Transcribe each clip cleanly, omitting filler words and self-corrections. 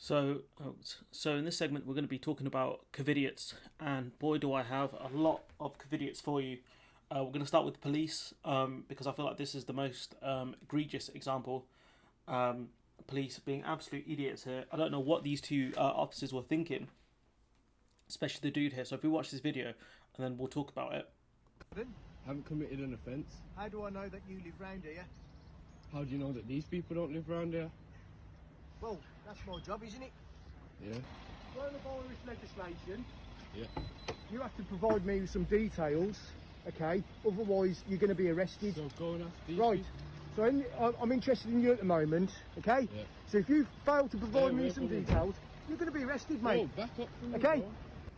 So in this segment, we're going to be talking about Covidiots, and boy, do I have a lot of Covidiots for you. We're going to start with police because I feel like this is the most egregious example. Um, Police being absolute idiots here. I don't know what these two officers were thinking, especially the dude here. So if we watch this video, and then we'll talk about it. Haven't committed an offence. How do I know that you live round here? How do you know that these people don't live around here? Well, that's my job, isn't it? Yeah. Coronavirus legislation. Yeah. You have to provide me with some details, okay? Otherwise, you're going to be arrested. So go and ask these Right. people. So I'm interested in you at the moment, okay? Yeah. So if you fail to provide me yeah, with some go on. details, you're going to be arrested, Bro, mate. back up from me, Okay? bro.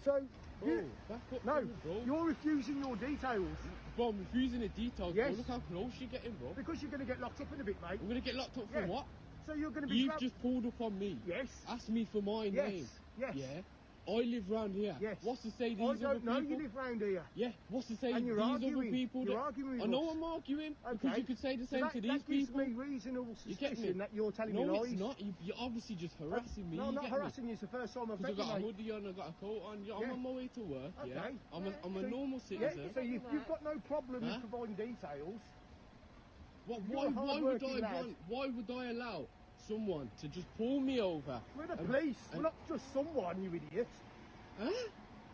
So, Bro, you, back up no, from me, bro. you're refusing your details Bro, I'm refusing the details, Yes. bro. Look how close you're getting, bro. because you're going to get locked up in a bit, mate. I'm going to get locked up for Yeah. what? So you're going to be... You've just pulled up on me. Yes. Ask me for my Yes. name. Yes. Yeah. I live round here. Yes. What's to say these I other don't know people? you live round here. Yeah. What's to say And these you're other arguing. people? You're arguing with I know us. I'm arguing because Okay. you could say the So same to these that gives people. me reasonable You get me? suspicion that you're telling me No, lies. it's not. You're obviously just harassing me. No, I'm you not get harassing you. It's the first time I've Because met I've got a you, mate. hoodie on, I've got a coat on. I'm Yeah. on my way to work. Yeah. Okay. I'm a So- normal Yeah, citizen. so you've got no problem Huh? with providing details. What, You're why a would hard-working I lad. want? Why would I allow someone to just pull me over? We're the and- police. We're and- not just someone, you idiot. Huh?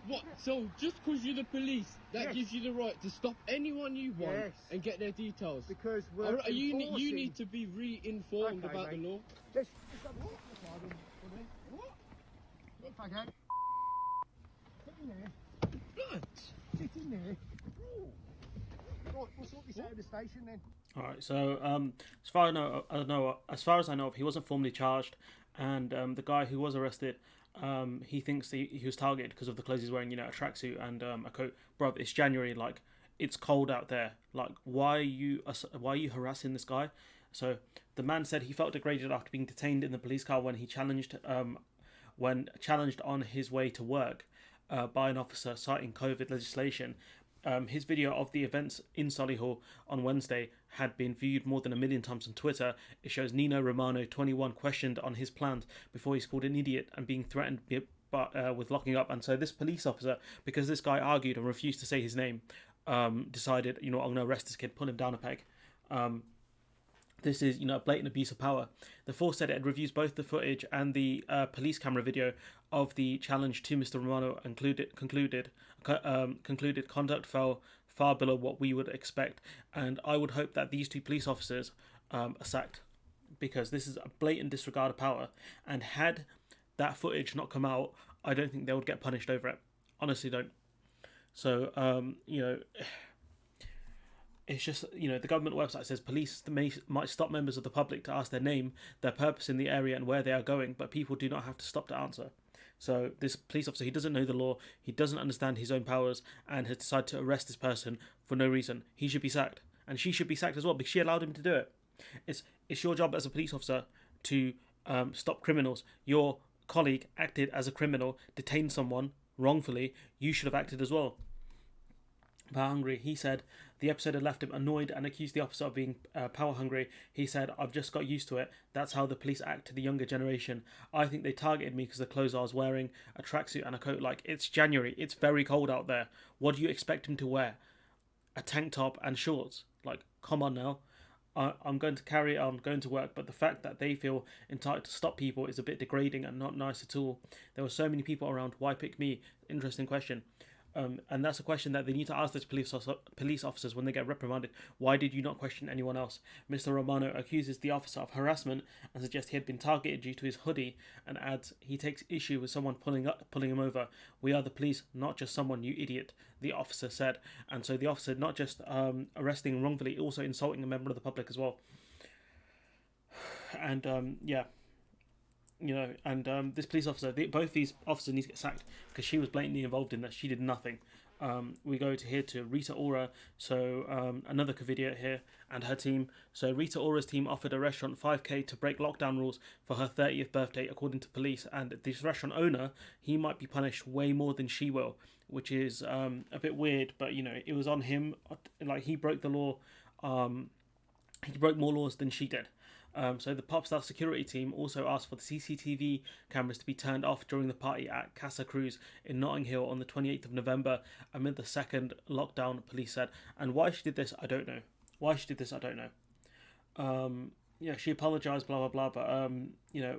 What? So just because you're the police, that Yes. gives you the right to stop anyone you want Yes. and get their details? Because we're You enforcing... need to be re-informed Okay, about the mate. law. Let's have a look at the garden, buddy. What? Look, faggot. Sit in there. Blood! Sit in there. Right, we'll sort this out at the station then. All right. So as far as I know, he wasn't formally charged, and the guy who was arrested, he thinks he was targeted because of the clothes he's wearing. You know, a tracksuit and a coat. Bruv, it's January. Like, it's cold out there. Like, why are you harassing this guy? So the man said he felt degraded after being detained in the police car when challenged on his way to work by an officer citing COVID legislation. His video of the events in Solihull on Wednesday had been viewed more than 1 million times on Twitter. It shows Nino Romano, 21, questioned on his plans before he's called an idiot and being threatened with locking up. And so this police officer, because this guy argued and refused to say his name, decided, I'm going to arrest this kid, pull him down a peg. This is, a blatant abuse of power. The force said it had reviewed both the footage and the police camera video of the challenge to Mr. Romano and concluded conduct fell far below what we would expect. And I would hope that these two police officers are sacked, because this is a blatant disregard of power. And had that footage not come out, I don't think they would get punished over it. Honestly, don't. So, it's just, the government website says police might stop members of the public to ask their name, their purpose in the area, and where they are going, but people do not have to stop to answer. So this police officer, he doesn't know the law, he doesn't understand his own powers, and has decided to arrest this person for no reason. He should be sacked, and she should be sacked as well, because she allowed him to do it. It's your job as a police officer to stop criminals. Your colleague acted as a criminal, detained someone wrongfully. You should have acted as well. Power hungry, he said the episode had left him annoyed and accused the officer of being power hungry. He said, "I've just got used to it. That's how the police act to the younger generation. I think they targeted me because the clothes I was wearing, a tracksuit and a coat. Like, it's January, it's very cold out there. What do you expect him to wear? A tank top and shorts? Like, come on now. I'm going to carry on going to work, but the fact that they feel entitled to stop people is a bit degrading and not nice at all. There were so many people around. Why pick me?" Interesting question. And that's a question that they need to ask those police officers when they get reprimanded. Why did you not question anyone else? Mr. Romano accuses the officer of harassment and suggests he had been targeted due to his hoodie, and adds he takes issue with someone pulling him over. "We are the police, not just someone, you idiot," the officer said. And so the officer not just arresting wrongfully, also insulting a member of the public as well. And this police officer, both these officers need to get sacked because she was blatantly involved in this. She did nothing. We go to Rita Ora, so another Covidiot here, and her team. So Rita Ora's team offered a restaurant 5k to break lockdown rules for her 30th birthday, according to police. And this restaurant owner, he might be punished way more than she will, which is a bit weird. But it was on him. Like, he broke the law. He broke more laws than she did. So the pop star security team also asked for the CCTV cameras to be turned off during the party at Casa Cruz in Notting Hill on the 28th of November amid the second lockdown, police said. And why she did this, I don't know. Yeah, she apologized, blah, blah, blah. But,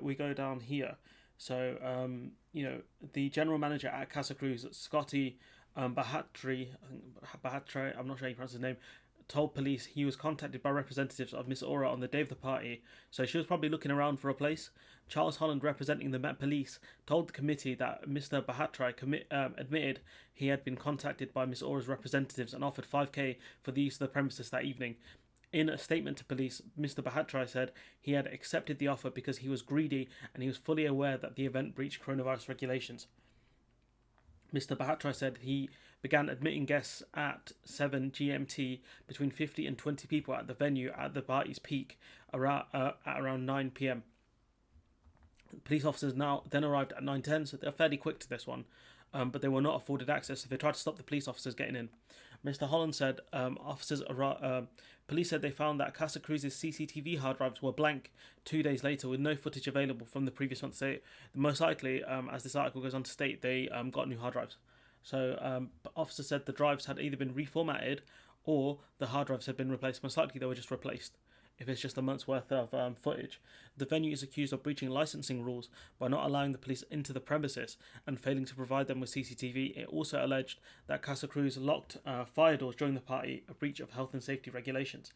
we go down here. So, the general manager at Casa Cruz, Scotty Bahatri, I'm not sure how you pronounce his name, told police he was contacted by representatives of Miss Ora on the day of the party, so she was probably looking around for a place. Charles Holland, representing the Met Police, told the committee that Mr. Bahatri admitted he had been contacted by Miss Ora's representatives and offered 5k for the use of the premises that evening. In a statement to police, Mr. Bahatri said he had accepted the offer because he was greedy and he was fully aware that the event breached coronavirus regulations. Mr. Bahatri said he began admitting guests at 7 GMT between 50 and 20 people at the venue at the party's peak at around 9 p.m. Police officers then arrived at 9:10, so they're fairly quick to this one, but they were not afforded access, so they tried to stop the police officers getting in. Mr. Holland said police said they found that Casa Cruz's CCTV hard drives were blank 2 days later with no footage available from the previous month. So most likely, as this article goes on to state, they got new hard drives. So officers said the drives had either been reformatted or the hard drives had been replaced. Most likely they were just replaced if it's just a month's worth of footage. The venue is accused of breaching licensing rules by not allowing the police into the premises and failing to provide them with CCTV. It also alleged that Casa Cruz locked fire doors during the party, a breach of health and safety regulations.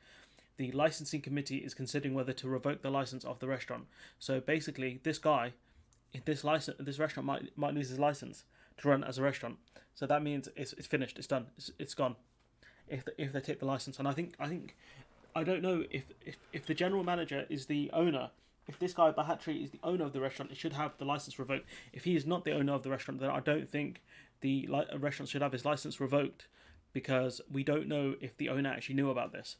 The licensing committee is considering whether to revoke the license of the restaurant. So basically, this restaurant might lose his license to run as a restaurant. So that means it's finished, it's done, it's gone. If they take the license, and I don't know if the general manager is the owner. If this guy Bahatri is the owner of the restaurant, it should have the license revoked. If he is not the owner of the restaurant, then I don't think the restaurant should have his license revoked, because we don't know if the owner actually knew about this.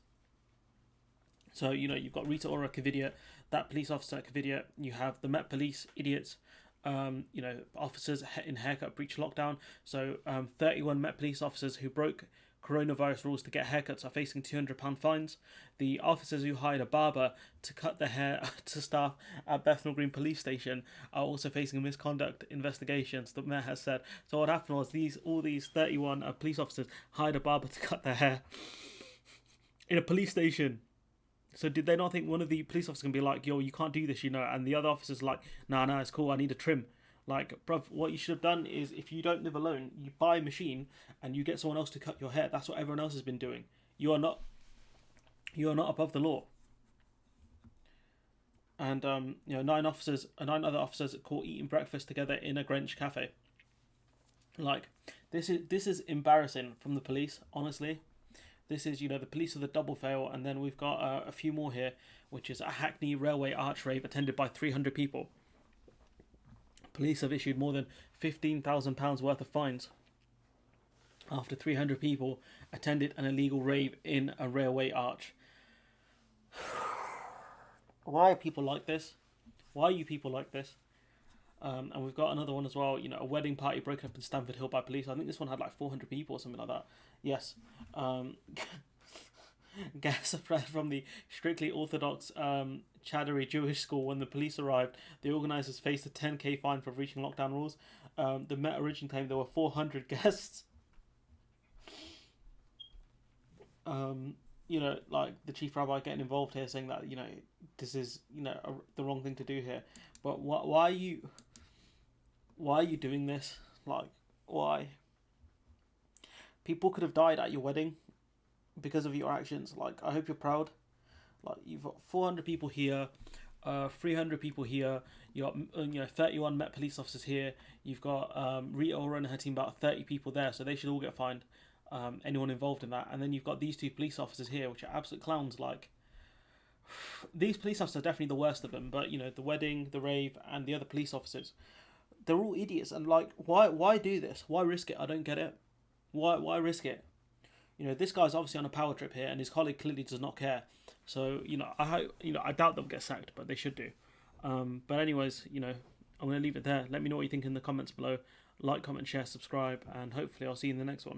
So you've got Rita Ora Covidiot, that police officer at Covidiot. You have the Met Police idiots. Officers in haircut breach lockdown. So 31 Met Police officers who broke coronavirus rules to get haircuts are facing £200 fines. The officers who hired a barber to cut their hair to staff at Bethnal Green Police Station are also facing misconduct investigations, the mayor has said. So what happened was all these 31 police officers hired a barber to cut their hair in a police station. So did they not think one of the police officers can be like, yo, you can't do this, and the other officer's like, nah, it's cool, I need a trim. Like, bruv, what you should have done is, if you don't live alone, you buy a machine and you get someone else to cut your hair. That's what everyone else has been doing. You are not above the law. And 9 other officers caught eating breakfast together in a Greenwich cafe. Like, this is embarrassing from the police, honestly. This is, the police of the double fail, and then we've got a few more here, which is a Hackney Railway arch rave attended by 300 people. Police have issued more than £15,000 worth of fines after 300 people attended an illegal rave in a railway arch. Why are people like this? Why are you people like this? And we've got another one as well, a wedding party broken up in Stamford Hill by police. I think this one had like 400 people or something like that. Yes. Gas from the strictly Orthodox Chaddery Jewish school. When the police arrived, the organisers faced a 10k fine for breaching lockdown rules. The Met originally claimed there were 400 guests. Like the chief rabbi getting involved here, saying that this is the wrong thing to do here. But why are you doing this? Like, why? People could have died at your wedding because of your actions. Like, I hope you're proud. Like, you've got 400 people here, 300 people here. You got 31 Met Police officers here. You've got Rita Ora and her team, about 30 people there, so they should all get fined. Anyone involved in that, and then you've got these 2 police officers here, which are absolute clowns. Like, these police officers are definitely the worst of them, but the wedding, the rave, and the other police officers, they're all idiots. And like, why do this? Why risk it? I don't get it. Why risk it? This guy's obviously on a power trip here, and his colleague clearly does not care. So I hope, I doubt they'll get sacked, but they should do. But anyways, I'm gonna leave it there. Let me know what you think in the comments below. Like, comment, share, subscribe, and hopefully I'll see you in the next one.